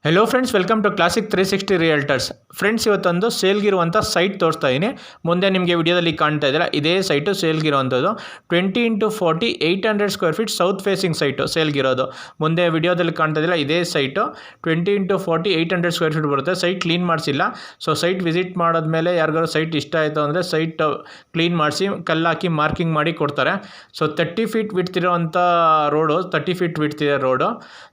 Hello friends, welcome to classic 360 realtors. Friends, ಇವತ್ತೊಂದು ಸೇಲ್ಗಿರುವಂಥ site ತೋರಿಸ್ತಾ ಇದ್ದೀನಿ. ಮುಂದೆ ನಿಮಗೆ ವಿಡಿಯೋದಲ್ಲಿ ಕಾಣ್ತಾ ಇದ್ದೀರಾ, ಇದೇ ಸೈಟು ಸೇಲ್ಗಿರುವಂಥದ್ದು 20x40 800 square feet south facing site ಸೇಲ್ಗಿರೋದು. ಮುಂದೆ ವಿಡಿಯೋದಲ್ಲಿ ಕಾಣ್ತಾ ಇದ್ದೀರಾ, ಇದೇ ಸೈಟು 20x40 800 ಸ್ಕ್ವೇರ್ ಫೀಟ್ ಬರುತ್ತೆ. ಸೈಟ್ ಕ್ಲೀನ್ ಮಾಡಿಸಿಲ್ಲ. ಸೊ ಸೈಟ್ ವಿಸಿಟ್ ಮಾಡಿದ್ಮೇಲೆ ಯಾರಿಗಾರು ಸೈಟ್ ಇಷ್ಟ ಆಯಿತು ಅಂದರೆ ಸೈಟ್ ಕ್ಲೀನ್ ಮಾಡಿಸಿ ಕಲ್ಲಾಕಿ ಮಾರ್ಕಿಂಗ್ ಮಾಡಿ ಕೊಡ್ತಾರೆ. ಸೊ 30 ಫೀಟ್ ಬಿಡ್ತಿರೋವಂಥ ರೋಡು, 30 ಫೀಟ್ ಬಿಡ್ತಿದೆ ರೋಡು.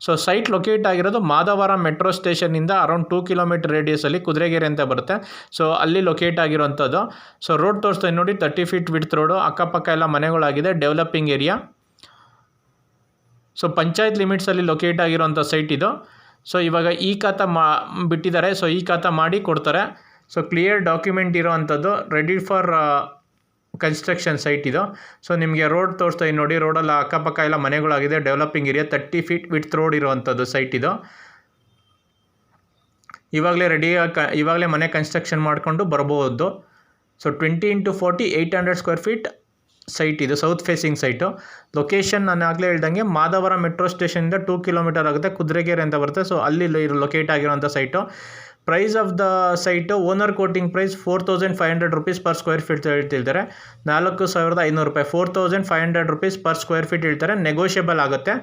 ಸೊ ಸೈಟ್ ಲೊಕೇಟ್ ಆಗಿರೋದು ಮಾದವರ ಮೆಟ್ರೋ ಸ್ಟೇಷನ್ನಿಂದ ಅರೌಂಡ್ 2 ಕಿಲೋಮೀಟರ್ ರೇಡಿಯಸಲ್ಲಿ ಕುದುರೆಗೆರೆ ಅಂತ ಬರುತ್ತೆ. ಸೊ ಅಲ್ಲಿ ಲೊಕೇಟ್ ಆಗಿರುವಂಥದ್ದು. ಸೊ ರೋಡ್ ತೋರಿಸ್ತಾ ನೋಡಿ, 30 ಫೀಟ್ ವಿಡ್ತ್ ರೋಡು, ಅಕ್ಕಪಕ್ಕ ಎಲ್ಲ ಮನೆಗಳಾಗಿದೆ, ಡೆವಲಪಿಂಗ್ ಏರಿಯಾ. ಸೊ ಪಂಚಾಯತ್ ಲಿಮಿಟ್ಸಲ್ಲಿ ಲೊಕೇಟ್ ಆಗಿರೋಂಥ ಸೈಟ್ ಇದು. ಸೊ ಇವಾಗ ಈ ಖಾತಾ ಬಿಟ್ಟಿದ್ದಾರೆ. ಸೊ ಈ ಖಾತಾ ಮಾಡಿ ಕೊಡ್ತಾರೆ. ಸೊ ಕ್ಲಿಯರ್ ಡಾಕ್ಯುಮೆಂಟ್ ಇರೋವಂಥದ್ದು, ರೆಡಿ ಫಾರ್ ಕನ್ಸ್ಟ್ರಕ್ಷನ್ ಸೈಟ್ ಇದು. ಸೊ ನಿಮಗೆ ರೋಡ್ ತೋರಿಸ್ತಾ ನೋಡಿ, ರೋಡಲ್ಲಿ ಅಕ್ಕಪಕ್ಕ ಎಲ್ಲ ಮನೆಗಳಾಗಿದೆ, developing area, 30 feet width road ಇರುವಂಥದ್ದು ಸೈಟ್ ಇದು. ಇವಾಗಲೇ ಮನೆ ಕನ್ಸ್ಟ್ರಕ್ಷನ್ ಮಾಡಿಕೊಂಡು ಬರ್ಬೋದು. So 20x40 800 square feet site ಇದು, ಸೌತ್ ಫೇಸಿಂಗ್ ಸೈಟು. ಲೊಕೇಶನ್ ನಾನು ಆಗಲೇ ಹೇಳ್ದಂಗೆ ಮಾದವರ ಮೆಟ್ರೋ ಸ್ಟೇಷನಿಂದ 2 ಕಿಲೋಮೀಟರ್ ಆಗುತ್ತೆ, ಕುದುರೆಗೆರೆ ಅಂತ ಬರುತ್ತೆ. ಸೊ ಅಲ್ಲಿ ಲೊಕೇಟ್ ಆಗಿರೋಂಥ site. Price of the site, owner quoting price 4500 rupees per square feet ಹೇಳ್ತಿದ್ದಾರೆ. 4500 ರೂಪಾಯಿ, 4500 ರುಪೀಸ್ ಪರ್ ಸ್ಕ್ವೇರ್ ಫೀಟ್ ಹೇಳ್ತಾರೆ. ನೆಗೋಷಿಯಬಲ್ ಆಗುತ್ತೆ.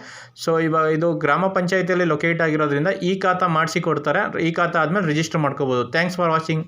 ಸೊ ಇವಾಗ ಇದು ಗ್ರಾಮ ಪಂಚಾಯತಿಯಲ್ಲಿ ಲೊಕೇಟ್ ಆಗಿರೋದ್ರಿಂದ ಈ ಖಾತಾ ಮಾಡಿಸಿ ಕೊಡ್ತಾರೆ. ಈ ಖಾತಾ ಆದಮೇಲೆ ರಿಜಿಸ್ಟರ್ ಮಾಡ್ಕೋಬೋದು. Thanks for watching.